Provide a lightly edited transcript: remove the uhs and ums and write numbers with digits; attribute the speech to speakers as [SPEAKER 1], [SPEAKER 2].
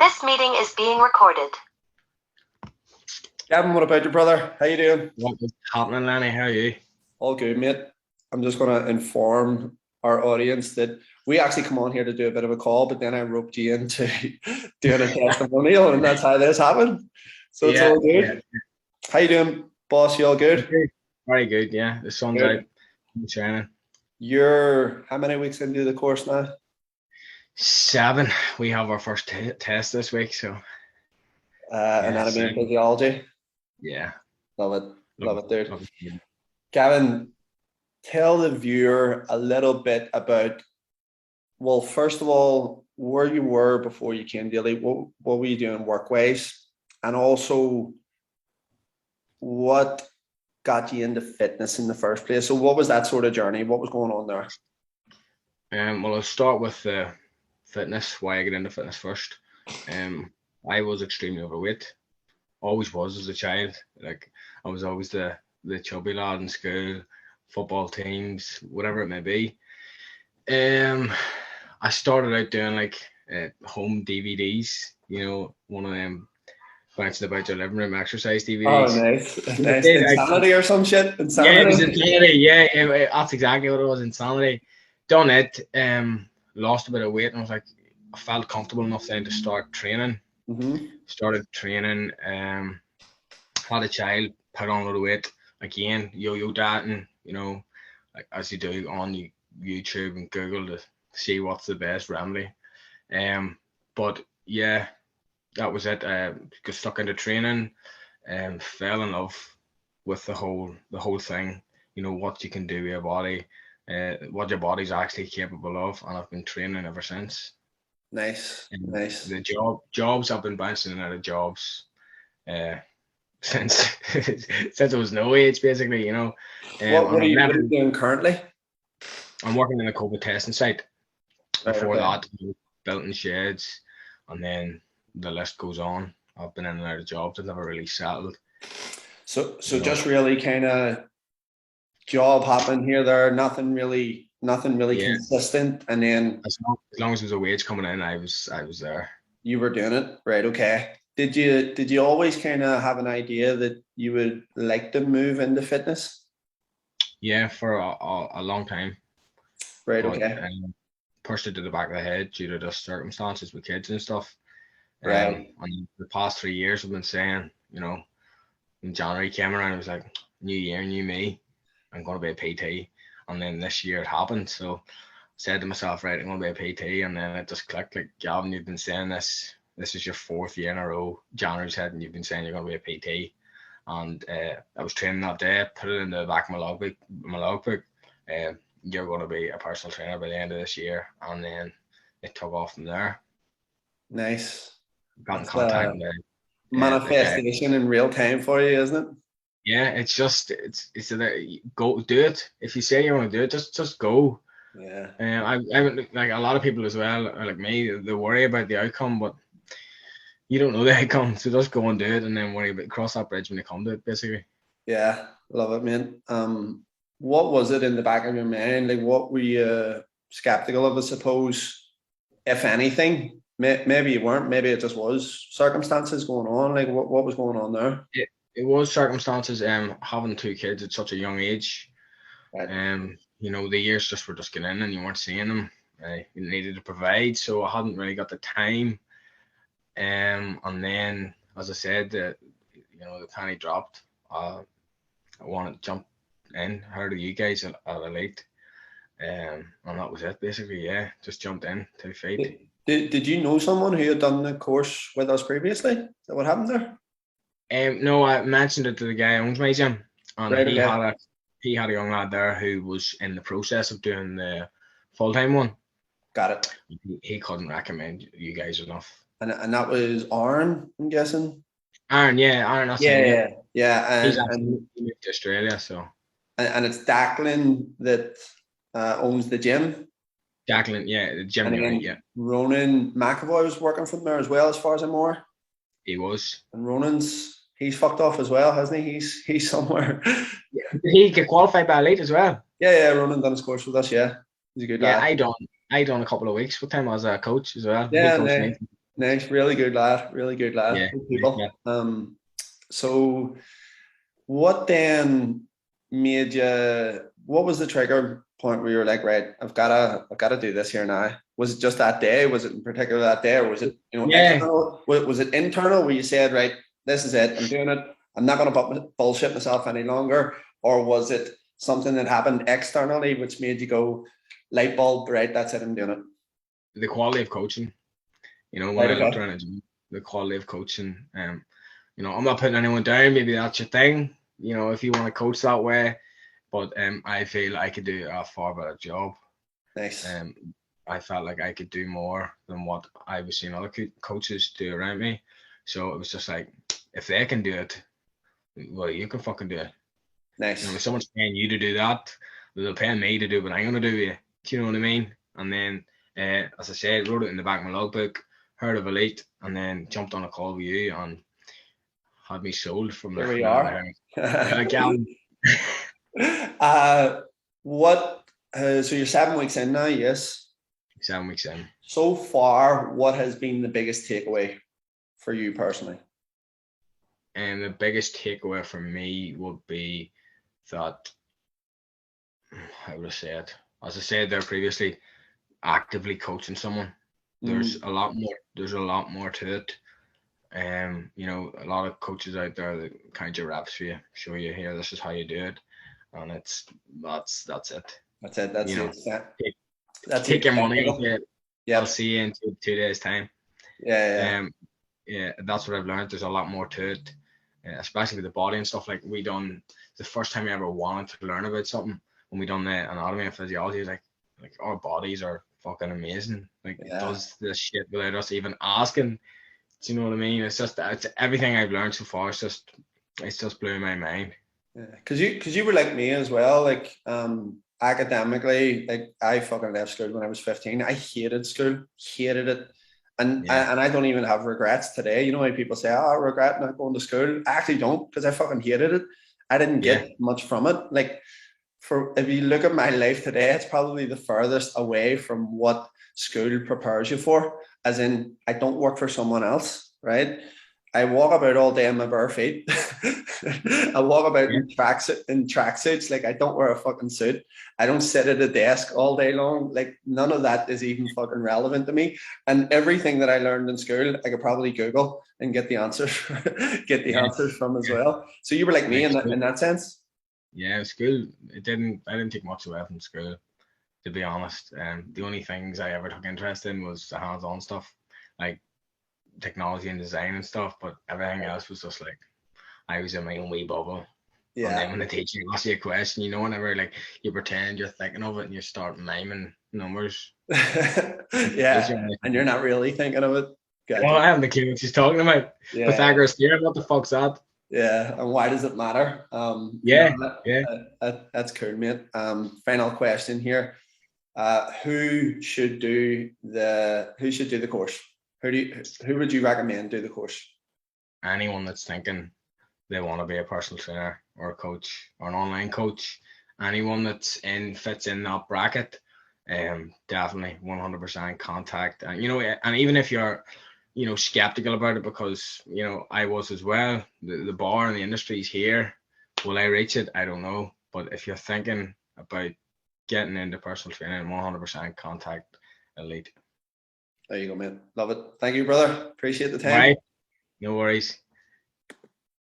[SPEAKER 1] This meeting is being recorded.
[SPEAKER 2] Gavin, what about your brother? How you doing?
[SPEAKER 3] What is happening, Lenny? How are you?
[SPEAKER 2] All good, mate. I'm just going to inform our audience that we actually come on here to do a bit of a call, but then I roped you into doing a testimonial, and that's how this happened. So it's all good.
[SPEAKER 3] Yeah.
[SPEAKER 2] How you doing, boss? You all good?
[SPEAKER 3] Very good, yeah. The sun's
[SPEAKER 2] Good.
[SPEAKER 3] out. I'm training.
[SPEAKER 2] You're how many weeks into the course now?
[SPEAKER 3] 7. We have our first test this week, so
[SPEAKER 2] Anatomy and
[SPEAKER 3] 7.
[SPEAKER 2] physiology.
[SPEAKER 3] Yeah.
[SPEAKER 2] Love it, dude.
[SPEAKER 3] Love it.
[SPEAKER 2] Gavin, tell the viewer a little bit about, well, first of all, where you were before you came to Elite. What were you doing work-wise? And also, what got you into fitness in the first place? So what was that sort of journey? What was going on there?
[SPEAKER 3] Well, I'll start with fitness, why I get into fitness first. I was extremely overweight. Always was as a child. Like, I was always the chubby lad in school, football teams, whatever it may be. I started out doing like home DVDs, one of them bouncing about your living room exercise DVDs.
[SPEAKER 2] Oh, nice. Nice. Insanity or some shit? Insanity?
[SPEAKER 3] Yeah, it was insanity. Yeah, that's exactly what it was, insanity. Done it, lost a bit of weight, and I felt comfortable enough then to start training.
[SPEAKER 2] Mm-hmm.
[SPEAKER 3] Started training, had a child, put on a lot of weight, again, yo-yo dieting, like as you do on YouTube and Google to see what's the best remedy. But yeah, that was it. Got stuck into training, fell in love with the whole thing. What you can do with your body, what your body's actually capable of, and I've been training ever since.
[SPEAKER 2] Nice.
[SPEAKER 3] The jobs I've been bouncing in and out of jobs since there was no age, basically. What
[SPEAKER 2] are you doing currently?
[SPEAKER 3] I'm working in a COVID testing site. Before that, building sheds, and then the list goes on. I've been in and out of jobs. I've never really settled. So
[SPEAKER 2] just really kind of job hopping here, there, nothing really consistent, and then
[SPEAKER 3] as long as there was a wage coming in, I was there.
[SPEAKER 2] You were doing it, right? Okay. Did you always kind of have an idea that you would like to move into fitness?
[SPEAKER 3] Yeah, for a long time.
[SPEAKER 2] Right. Okay.
[SPEAKER 3] Pushed it to the back of the head due to the circumstances with kids and stuff.
[SPEAKER 2] Right.
[SPEAKER 3] And the past 3 years, I've been saying, when January came around, it was like, new year, new me. I'm going to be a PT. And then this year it happened. So I said to myself, right, I'm going to be a PT. And then it just clicked, like, Gavin, you've been saying this. This is your 4th year in a row. January's hit and you've been saying you're going to be a PT. And I was training that day, put it in the back of my logbook. You're going to be a personal trainer by the end of this year. And then it took off from there.
[SPEAKER 2] Nice.
[SPEAKER 3] Got in contact with
[SPEAKER 2] manifestation in real time for you, isn't it?
[SPEAKER 3] Yeah, it's go do it. If you say you want to do it, just go.
[SPEAKER 2] Yeah.
[SPEAKER 3] I like a lot of people as well, like me, they worry about the outcome, but you don't know the outcome, so just go and do it, and then worry about cross that bridge when you come to it, basically.
[SPEAKER 2] Yeah, love it, man. What was it in the back of your mind? Like, what were you skeptical of? I suppose, if anything. Maybe you weren't. Maybe it just was circumstances going on. Like, what was going on there?
[SPEAKER 3] It was circumstances. Having 2 kids at such a young age.
[SPEAKER 2] Right.
[SPEAKER 3] The years were just getting in, and you weren't seeing them. You needed to provide, so I hadn't really got the time. And then, as I said, the penny dropped. I wanted to jump in. Heard of you guys at Elite, and that was it. Basically, yeah, just jumped in 2 feet.
[SPEAKER 2] Did you know someone who had done the course with us previously? Is that what happened there?
[SPEAKER 3] No, I mentioned it to the guy who owns my gym, and
[SPEAKER 2] right,
[SPEAKER 3] he had a young lad there who was in the process of doing the full-time one.
[SPEAKER 2] Got it.
[SPEAKER 3] He couldn't recommend you guys enough.
[SPEAKER 2] And that was Aaron, I'm guessing.
[SPEAKER 3] Aaron.
[SPEAKER 2] Yeah.
[SPEAKER 3] He's actually moved to Australia, so.
[SPEAKER 2] And it's Declan that owns the gym.
[SPEAKER 3] Declan, yeah, the gym. Yeah.
[SPEAKER 2] Ronan McEvoy was working from there as well, as far as I'm aware.
[SPEAKER 3] He was.
[SPEAKER 2] And he's fucked off as well, hasn't he? He's somewhere.
[SPEAKER 3] Yeah. He get qualified by Elite as well.
[SPEAKER 2] Yeah. Ronan done his course with us. Yeah, he's a good guy.
[SPEAKER 3] Yeah, I done a couple of weeks with him as a coach as well.
[SPEAKER 2] Yeah, Nice, really good lad, really good lad.
[SPEAKER 3] Yeah,
[SPEAKER 2] Good
[SPEAKER 3] nice,
[SPEAKER 2] people.
[SPEAKER 3] man.
[SPEAKER 2] So what then made you? What was the trigger point where you were like, right, I've gotta do this here now? Was it just that day? Was it in particular that day, or was it
[SPEAKER 3] Yeah,
[SPEAKER 2] external? Was it internal where you said, right, this is it, I'm doing it. I'm not gonna bullshit myself any longer, or was it something that happened externally which made you go, light bulb, right? That's it, I'm doing it.
[SPEAKER 3] the quality of coaching. When
[SPEAKER 2] Right.
[SPEAKER 3] I looked
[SPEAKER 2] Okay.
[SPEAKER 3] around the gym, the quality of coaching. I'm not putting anyone down. Maybe that's your thing. If you want to coach that way, but I feel I could do a far better job.
[SPEAKER 2] Nice.
[SPEAKER 3] Um, I felt like I could do more than what I was seeing other coaches do around me. So it was just like, if they can do it, well, you can fucking do it. If
[SPEAKER 2] Nice.
[SPEAKER 3] someone's paying you to do that, they're paying me to do what I'm gonna do with you. Do you know what I mean? And then, as I said, wrote it in the back of my logbook, heard of Elite, and then jumped on a call with you and had me sold from
[SPEAKER 2] Here
[SPEAKER 3] there.
[SPEAKER 2] we
[SPEAKER 3] No,
[SPEAKER 2] are.
[SPEAKER 3] yeah, Gavin.
[SPEAKER 2] uh, what? So you're 7 weeks in now, yes.
[SPEAKER 3] 7 weeks in.
[SPEAKER 2] So far, what has been the biggest takeaway for you personally?
[SPEAKER 3] And the biggest takeaway for me would be that, how would I say it? As I said there previously, actively coaching someone. There's
[SPEAKER 2] Mm,
[SPEAKER 3] a lot more. There's a lot more to it. A lot of coaches out there that count your reps for you, show you here, this is how you do it, and that's it.
[SPEAKER 2] that's it. That's
[SPEAKER 3] You
[SPEAKER 2] the
[SPEAKER 3] know,
[SPEAKER 2] extent.
[SPEAKER 3] take,
[SPEAKER 2] That's the
[SPEAKER 3] take your
[SPEAKER 2] extent
[SPEAKER 3] money
[SPEAKER 2] of
[SPEAKER 3] and
[SPEAKER 2] it.
[SPEAKER 3] say, I'll
[SPEAKER 2] Yep.
[SPEAKER 3] see you in 2 days' time.
[SPEAKER 2] Yeah.
[SPEAKER 3] Um, yeah, that's what I've learned. There's a lot more to it, especially with the body and stuff. Like we done the first time I ever wanted to learn about something when we done the anatomy and physiology. Like our bodies are fucking amazing. Like it
[SPEAKER 2] Yeah.
[SPEAKER 3] does this shit without us even asking. Do you know what I mean? It's everything I've learned so far. It's just blew my mind.
[SPEAKER 2] Yeah. Because you were like me as well. Like academically, like I fucking left school when I was 15. I hated school, hated it.
[SPEAKER 3] Yeah,
[SPEAKER 2] And I don't even have regrets today. You know why people say, "Oh, I regret not going to school." I actually don't, because I fucking hated it. I didn't
[SPEAKER 3] yeah,
[SPEAKER 2] get much from it. Like, for if you look at my life today, it's probably the furthest away from what school prepares you for. As in, I don't work for someone else, right? I walk about all day on my bare feet. I walk about
[SPEAKER 3] yeah.
[SPEAKER 2] in tracksuits. Like, I don't wear a fucking suit. I don't sit at a desk all day long. Like, none of that is even fucking relevant to me. And everything that I learned in school, I could probably Google and get the answers get the
[SPEAKER 3] Yeah,
[SPEAKER 2] answers from as well. So you were like me
[SPEAKER 3] like
[SPEAKER 2] in that
[SPEAKER 3] school.
[SPEAKER 2] in that sense.
[SPEAKER 3] Yeah, school. I didn't take much away from school, to be honest. The only things I ever took interest in was the hands-on stuff, like technology and design and stuff. But everything else was just like I was in my own wee bubble. And then
[SPEAKER 2] Yeah.
[SPEAKER 3] when the teacher asks you a question, whenever like you pretend you're thinking of it and you start miming numbers. It's
[SPEAKER 2] Yeah. And you're not really thinking of it.
[SPEAKER 3] Well,
[SPEAKER 2] Gotcha.
[SPEAKER 3] I haven't the clue what she's talking about.
[SPEAKER 2] Yeah.
[SPEAKER 3] Pythagoras theorem, what the fuck's that?
[SPEAKER 2] Yeah. And why does it matter? No,
[SPEAKER 3] Yeah, yeah.
[SPEAKER 2] that's cool, mate. Final question here. Who should do the course? Who would you recommend do the course?
[SPEAKER 3] Anyone that's thinking they want to be a personal trainer or a coach or an online coach, anyone that's fits in that bracket, definitely 100% contact. And even if you're, skeptical about it, because I was as well. The bar in the industry is here. Will I reach it? I don't know. But if you're thinking about getting into personal training, 100% contact Elite.
[SPEAKER 2] There you go, man. Love it. Thank you, brother. Appreciate the time.
[SPEAKER 3] Right? No worries.